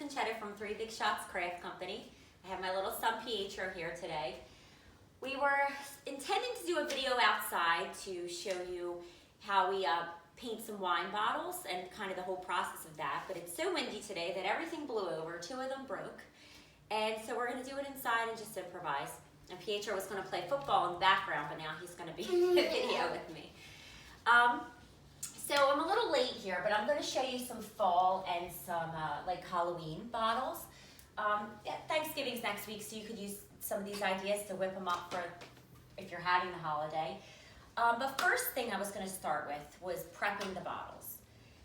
Concetta from Three Big Shots Craft Company. I have my little son Pietro here today. We were intending to do a video outside to show you how we paint some wine bottles and kind of the whole process of that, but it's so windy today that everything blew over, 2 of them broke, and so we're going to do it inside and just improvise. And Pietro was going to play football in the background, but now he's going to be in the video with me. So I'm a little late here, but I'm going to show you some fall and some like Halloween bottles. Thanksgiving's next week, so you could use some of these ideas to whip them up for if you're having the holiday. But first thing I was going to start with was prepping the bottles.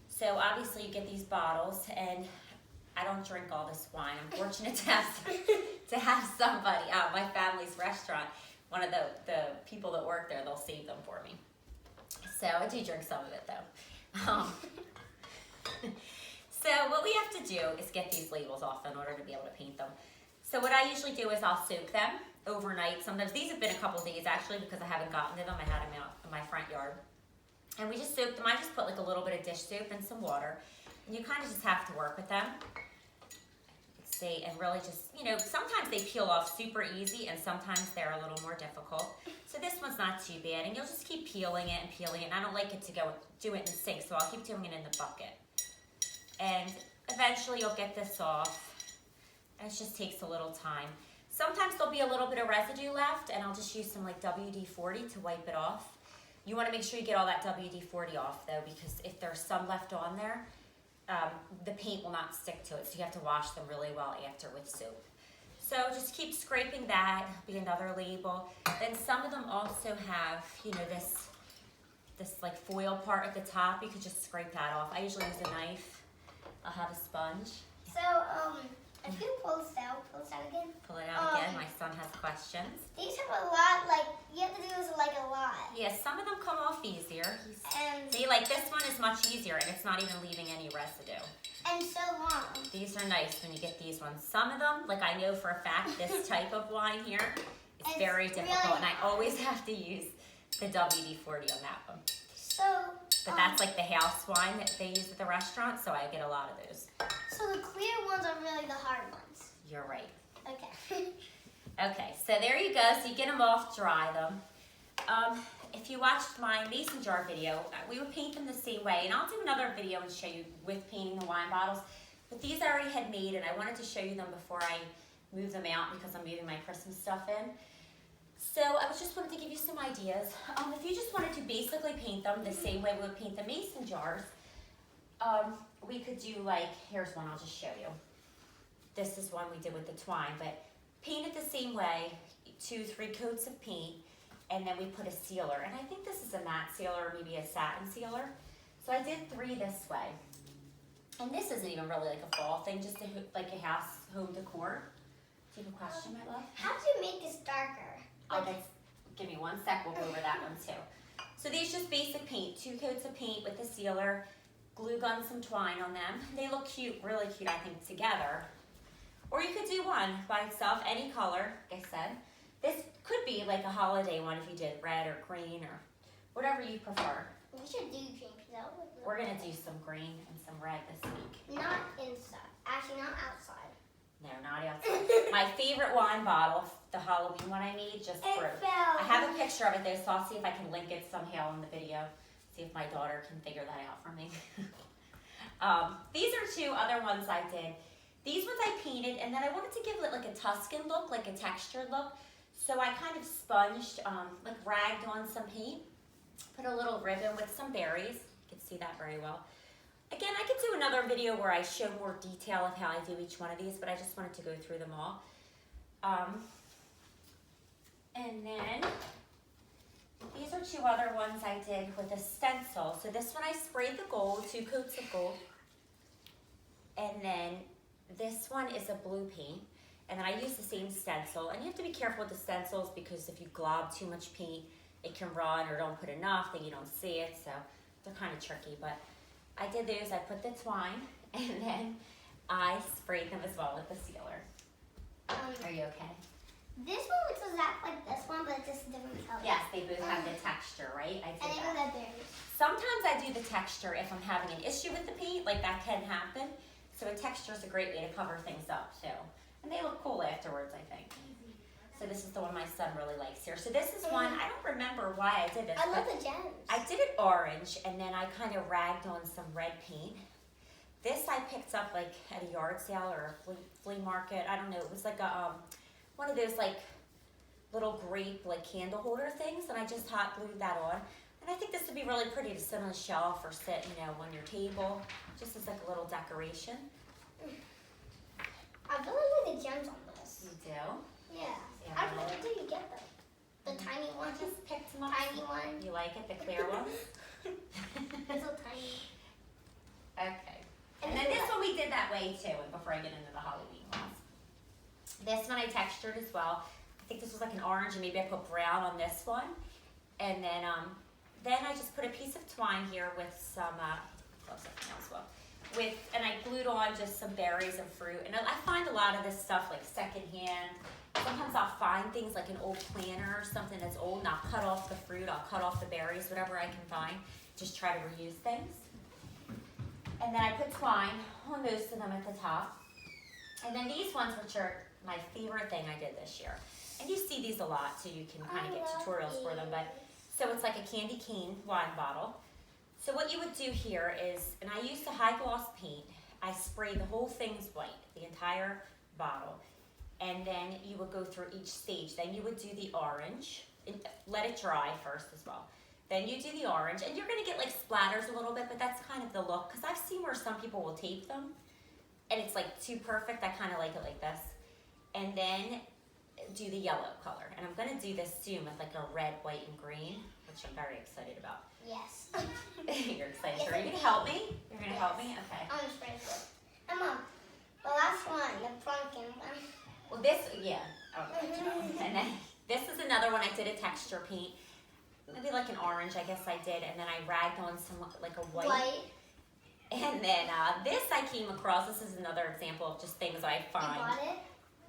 So obviously you get these bottles, and I don't drink all this wine. I'm fortunate to have somebody at my family's restaurant. One of the people that work there, they'll save them for me. So I do drink some of it though. So what we have to do is get these labels off in order to be able to paint them. So what I usually do is I'll soak them overnight. Sometimes these have been a couple days actually because I haven't gotten to them. I had them out in my front yard. And we just soak them. I just put like a little bit of dish soap and some water. And you kind of just have to work with them. And really just, you know, sometimes they peel off super easy and sometimes they're a little more difficult. So this one's not too bad, and you'll just keep peeling it and peeling it. And I don't like it to do it in the sink, so I'll keep doing it in the bucket. And eventually you'll get this off. And it just takes a little time. Sometimes there'll be a little bit of residue left, and I'll just use some like WD-40 to wipe it off. You want to make sure you get all that WD-40 off though, because if there's some left on there, the paint will not stick to it, so you have to wash them really well after with soap. So just keep scraping that, be another label. Then some of them also have, you know, this like foil part at the top. You could just scrape that off. I usually use a knife. I'll have a sponge. So, if you pull this out again. Pull it out again. My son has questions. These have a lot, like, you have to do this like a lot. Yeah, some of them come off easier. See, like this one is much easier, and it's not even leaving any residue. And so long. These are nice when you get these ones. Some of them, like I know for a fact, this type of wine here, it's very difficult, really, and I always have to use the WD-40 on that one. But that's like the house wine that they use at the restaurant, so I get a lot of those. So the clear ones are really the hard ones. You're right. Okay. Okay, so there you go. So you get them off, dry them. If you watched my mason jar video, we would paint them the same way. And I'll do another video and show you with painting the wine bottles. But these I already had made, and I wanted to show you them before I move them out because I'm moving my Christmas stuff in. So I just wanted to give you some ideas. If you just wanted to basically paint them the same way we would paint the mason jars, we could do like, here's one I'll just show you. This is one we did with the twine, but paint it the same way, 2-3 coats of paint, and then we put a sealer. And I think this is a matte sealer, or maybe a satin sealer. So I did 3 this way. And this isn't even really like a fall thing, just like a house home decor. Do you have a question, my love? How do you make this darker? Okay, give me 1 sec, we'll go over that one too. So these just basic paint, 2 coats of paint with the sealer, glue gun some twine on them. They look cute, really cute, I think, together. Or you could do one by itself, any color, like I said. This could be like a holiday one if you did red or green or whatever you prefer. We should do green because we're gonna do some green and some red this week. Not inside, actually not outside. No, not outside. My favorite wine bottle, the Halloween one I made, just for I have a picture of it though, so I'll see if I can link it somehow in the video. See if my daughter can figure that out for me. These are 2 other ones I did. These ones I painted, and then I wanted to give it like a Tuscan look, like a textured look. So I kind of sponged, like ragged on some paint, put a little ribbon with some berries. You can see that very well. Again, I could do another video where I show more detail of how I do each one of these, but I just wanted to go through them all. And then these are 2 other ones I did with a stencil. So this one I sprayed the gold, 2 coats of gold. And then this one is a blue paint. And then I use the same stencil. And you have to be careful with the stencils because if you glob too much paint, it can run, or don't put enough, then you don't see it. So they're kind of tricky. But I did those. I put the twine, and then I sprayed them as well with the sealer. Are you okay? This one looks exactly like this one, but it's just a different color. Yes, they both have the texture, right? I did and that. Berries. Sometimes I do the texture if I'm having an issue with the paint, like that can happen. So So a texture is a great way to cover things up too. And they look cool afterwards, I think. So this is the one my son really likes here. So this is one, I don't remember why I did this. I love the gems. I did it orange, and then I kind of ragged on some red paint. This I picked up like at a yard sale or a flea market. I don't know. It was like a one of those like little grape like candle holder things, and I just hot glued that on. And I think this would be really pretty to sit on a shelf or sit, on your table, just as like a little decoration. I really like the gems on this. You do? Yeah. Yeah. Where did you get them? The tiny I ones? just picked them up. Tiny one? You like it, the clear ones? So tiny. Okay. And then this one we did that way too, and before I get into the Halloween ones. This one I textured as well. I think this was like an orange, and maybe I put brown on this one. And then I just put a piece of twine here with some, close up now as well. And I glued on just some berries and fruit. And I find a lot of this stuff like secondhand. Sometimes I'll find things like an old planter or something that's old, and I'll cut off the fruit, I'll cut off the berries, whatever I can find. Just try to reuse things. And then I put twine on most of them at the top. And then these ones, which are my favorite thing I did this year. And you see these a lot, so you can kind of get tutorials for them. But so it's like a candy cane wine bottle. So what you would do here is, and I used a high gloss paint. I sprayed the whole thing's white, the entire bottle. And then you would go through each stage. Then you would do the orange, and let it dry first as well. Then you do the orange, and you're gonna get like splatters a little bit, but that's kind of the look. Cause I've seen where some people will tape them, and it's like too perfect. I kind of like it like this. And then do the yellow color. And I'm gonna do this soon with like a red, white, and green, which I'm very excited about. Yes. You're excited. Sure. Are you gonna help me? You're gonna help me? Okay. I'm afraid of it. And Mom, the last one, the pumpkin one. Well, this, yeah. And then this is another one. I did a texture paint. Maybe like an orange, I guess I did. And then I ragged on some, like a white. And then this I came across. This is another example of just things I find. You bought it?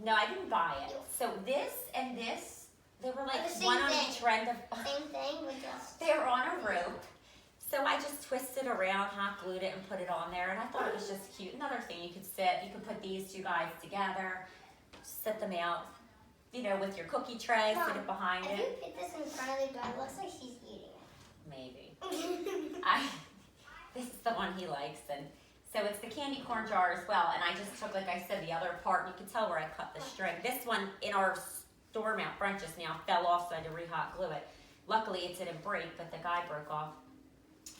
No, I didn't buy it. So this and this, they were like the one same on thing. each end of. Same thing, we just. They were on a rope. So I just twisted around, hot glued it, and put it on there. And I thought it was just cute. Another thing you could you could put these two guys together, set them out, with your cookie tray, Mom, sit it behind if it. you put this in front of the dog, it looks like she's eating Maybe. it. This is the one he likes. And so it's the candy corn jar as well. And I just took, like I said, the other part. And you can tell where I cut the string. This one in our store mount front just now fell off, so I had to re-hot glue it. Luckily, it didn't break, but the guy broke off.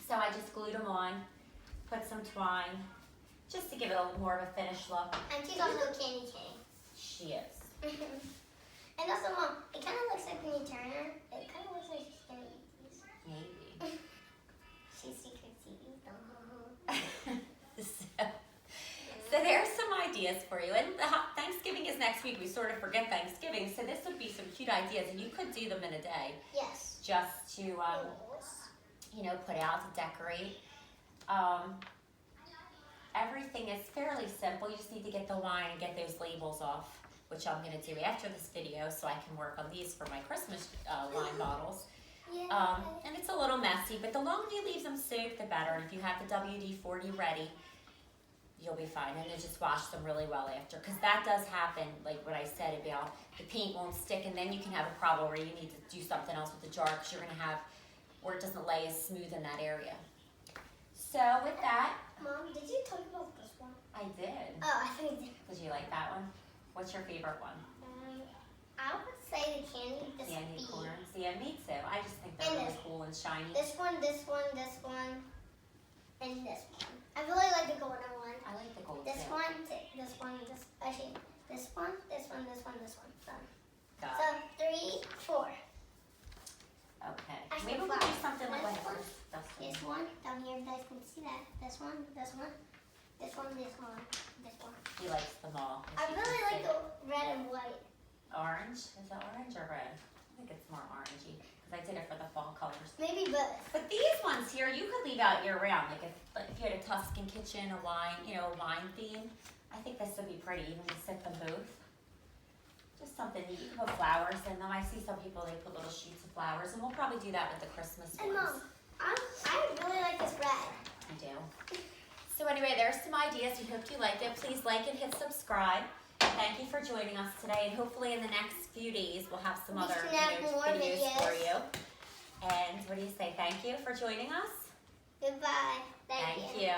So I just glued them on, put some twine, just to give it a little more of a finished look. And she's also a candy cane. She is. And also, Mom, it kind of looks like Penny Turner. It kind of looks like she's going to eat these. Maybe. She's secret eating them. So there's some ideas for you. And Thanksgiving is next week. We sort of forget Thanksgiving. So this would be some cute ideas. And you could do them in a day. Yes. Just to, put out to decorate. Everything is fairly simple. You just need to get the wine and get those labels off, which I'm going to do after this video so I can work on these for my Christmas wine bottles. Yeah. And it's a little messy, but the longer you leave them soaked, the better. And if you have the WD-40 ready, you'll be fine. And then just wash them really well after, because that does happen, like what I said about the paint won't stick, and then you can have a problem where you need to do something else with the jar, because you're going to have where it doesn't lay as smooth in that area. So with that, Mom, did you talk about this one? I did. Oh, I think you did. Did you like that one? What's your favorite one? I would say the candy Candy speed. corns. Yeah, me too. I just think they're And really this. cool and shiny. This one, this one, this one, and this one. I really like the golden one. I like the gold This too. one, this one, actually, this one, this one, this one, this one. Done. Got So it. 3, 4. Okay. Actually, Maybe we'll do five. something like This one, that. This one down here, you guys can see that. This one, this one, this one, this one, this one. He likes them all. I really like the red and white. Orange? Is it orange or red? I think it's more orangey because I did it for the fall colors. Maybe both. But these ones here, you could leave out year round. Like if you had a Tuscan kitchen, a wine, a wine theme, I think this would be pretty. Even to sit them both. Just something neat. You can put flowers in them. I see some people, they put little sheets of flowers, and we'll probably do that with the Christmas And ones. Mom, I really like this red. You do. So anyway, there's some ideas. We hope you like it. Please like and hit subscribe. Thank you for joining us today, and hopefully in the next few days we'll have some We other can have more videos for videos. you. And what do you say? Thank you for joining us. Goodbye. Thank you. You.